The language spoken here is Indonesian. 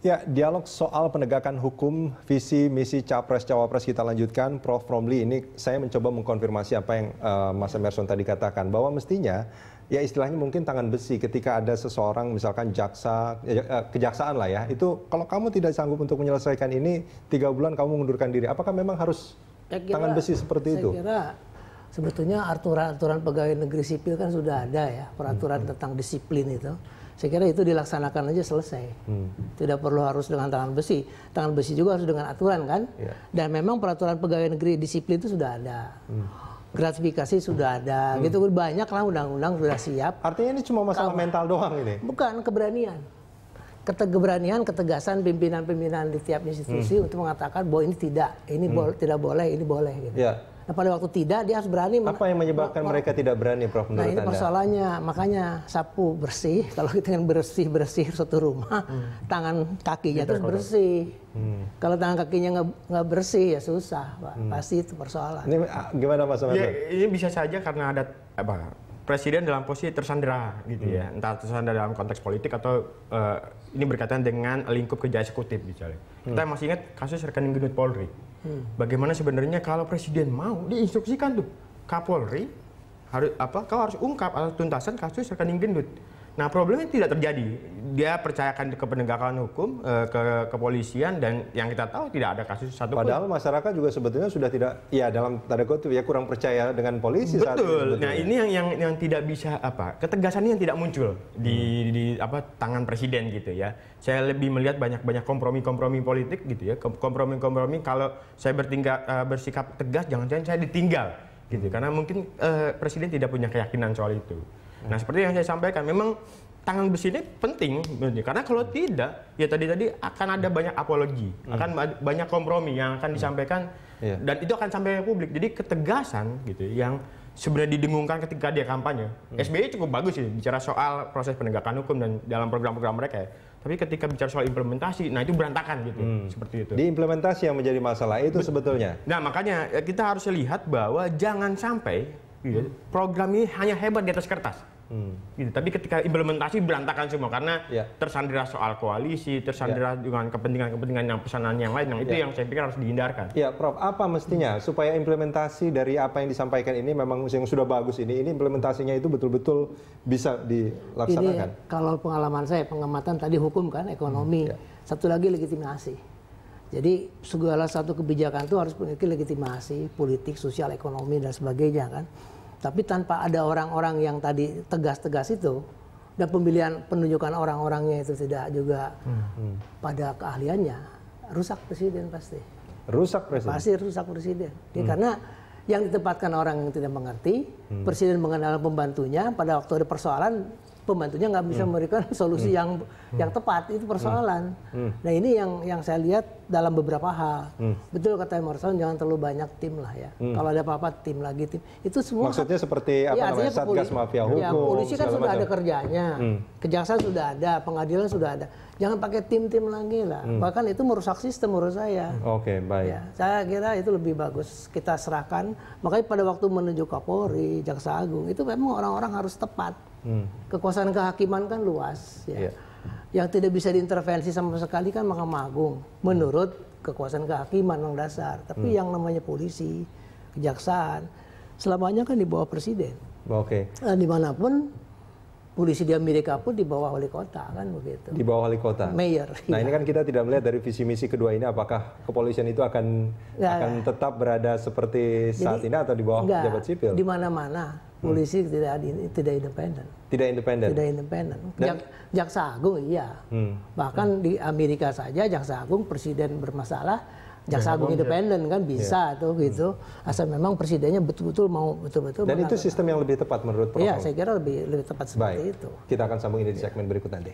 Ya, dialog soal penegakan hukum, visi, misi Capres-Cawapres kita lanjutkan. Prof. Romli, ini saya mencoba mengkonfirmasi apa yang Mas Emerson tadi katakan, bahwa mestinya ya istilahnya mungkin tangan besi ketika ada seseorang misalkan kejaksaan lah ya, itu kalau kamu tidak sanggup untuk menyelesaikan ini 3 bulan kamu mengundurkan diri. Apakah memang harus tangan besi seperti itu? Saya kira sebetulnya aturan pegawai negeri sipil kan sudah ada ya, peraturan tentang disiplin itu. Saya kira itu dilaksanakan aja selesai. Tidak perlu harus dengan tangan besi. Tangan besi juga harus dengan aturan kan. Dan memang peraturan pegawai negeri disiplin itu sudah ada. Gratifikasi sudah ada. Gitu banyak lah undang-undang sudah siap. Artinya ini cuma masalah mental doang ini? Bukan, keberanian. Keberanian, ketegasan pimpinan-pimpinan di tiap institusi untuk mengatakan bahwa ini tidak, ini tidak boleh, ini boleh. Gitu. Ya. Nah pada waktu tidak dia harus berani. Apa yang menyebabkan mereka tidak berani, Prof? Menurut Anda? Nah ini persoalannya, makanya sapu bersih. Kalau kita ingin bersih satu rumah, tangan kakinya terus bersih. Kalau tangan kakinya nggak bersih ya susah, Pak. Pasti itu persoalan. Ini gimana Mas? Ya, ini bisa saja karena ada presiden dalam posisi tersandera gitu ya, entah tersandera dalam konteks politik atau ini berkaitan dengan lingkup kerja eksekutif misalnya. Kita masih ingat kasus rekening gendut Polri. Bagaimana sebenarnya kalau presiden mau diinstruksikan tuh Kapolri kau harus ungkap atau tuntasan kasus rekening gendut. Nah problemnya tidak terjadi. Dia percayakan ke penegakan hukum, ke kepolisian, dan yang kita tahu tidak ada kasus satu pun. Padahal masyarakat juga sebetulnya sudah tidak, ya dalam tanda kutip ya kurang percaya dengan polisi. Betul. Saat ini. Nah ini yang tidak bisa ketegasannya yang tidak muncul di tangan presiden gitu ya. Saya lebih melihat banyak kompromi-kompromi politik gitu ya. Kompromi-kompromi kalau saya bersikap tegas jangan-jangan saya ditinggal gitu. Karena mungkin presiden tidak punya keyakinan soal itu. Nah seperti yang saya sampaikan, memang tangan besi ini penting, karena kalau tidak, ya tadi akan ada banyak apologi, akan banyak kompromi yang akan disampaikan, dan itu akan sampai ke publik. Jadi ketegasan gitu, yang sebenarnya didengungkan ketika dia kampanye. SBY cukup bagus sih bicara soal proses penegakan hukum dan dalam program-program mereka ya. Tapi ketika bicara soal implementasi, nah itu berantakan gitu, seperti itu. Di implementasi yang menjadi masalah itu sebetulnya. Nah makanya kita harus lihat bahwa jangan sampai program ini hanya hebat di atas kertas. Gitu. Tapi ketika implementasi berantakan semua karena tersandera soal koalisi, tersandera dengan kepentingan yang pesanan yang lain, yang itu yang saya pikir harus dihindarkan. Ya, Prof, apa mestinya supaya implementasi dari apa yang disampaikan ini memang yang sudah bagus ini implementasinya itu betul-betul bisa dilaksanakan? Ini kalau pengalaman saya, pengamatan tadi hukum kan, ekonomi, satu lagi legitimasi. Jadi segala satu kebijakan itu harus memiliki legitimasi politik, sosial, ekonomi dan sebagainya kan. Tapi tanpa ada orang-orang yang tadi tegas-tegas itu dan pemilihan penunjukan orang-orangnya itu tidak juga pada keahliannya, rusak presiden pasti. Rusak presiden? Pasti rusak presiden. Karena yang ditempatkan orang yang tidak mengerti, presiden mengandalkan pembantunya, pada waktu ada persoalan, pembantunya nggak bisa memberikan solusi yang tepat, itu persoalan. Nah ini yang saya lihat dalam beberapa hal. Betul kata Emerson, jangan terlalu banyak tim lah ya. Kalau ada apa-apa tim lagi tim. Itu semua. Maksudnya seperti apa namanya, Satgas Mafia Hukum. Ya, polisi kan sudah ada kerjanya, kejaksaan sudah ada, pengadilan sudah ada. Jangan pakai tim-tim lagi lah. Bahkan itu merusak sistem menurut saya. Oke, baik. Ya, saya kira itu lebih bagus kita serahkan. Makanya pada waktu menuju Kapolri, Jaksa Agung, itu memang orang-orang harus tepat. Kekuasaan kehakiman kan luas ya. Yang tidak bisa diintervensi sama sekali kan Mahkamah Agung menurut kekuasaan kehakiman yang dasar. Tapi yang namanya polisi, kejaksaan selamanya kan di bawah presiden. Oke. Dimanapun polisi di Amerika pun di bawah wali kota kan begitu. Di bawah wali kota. Mayor. Nah ini kan kita tidak melihat dari visi misi kedua ini apakah kepolisian itu akan tetap berada seperti saat ini atau di bawah pejabat sipil. Di mana-mana polisi tidak independen. Tidak independen. Tidak independen. Jaksa Agung iya. Bahkan di Amerika saja Jaksa Agung presiden bermasalah, Jaksa Agung independen kan bisa tuh gitu. Asal memang presidennya betul-betul mau betul-betul. Dan itu sistem yang lebih tepat menurut Prof. Iya, saya kira lebih tepat seperti itu. Kita akan sambung ini di segmen berikut nanti.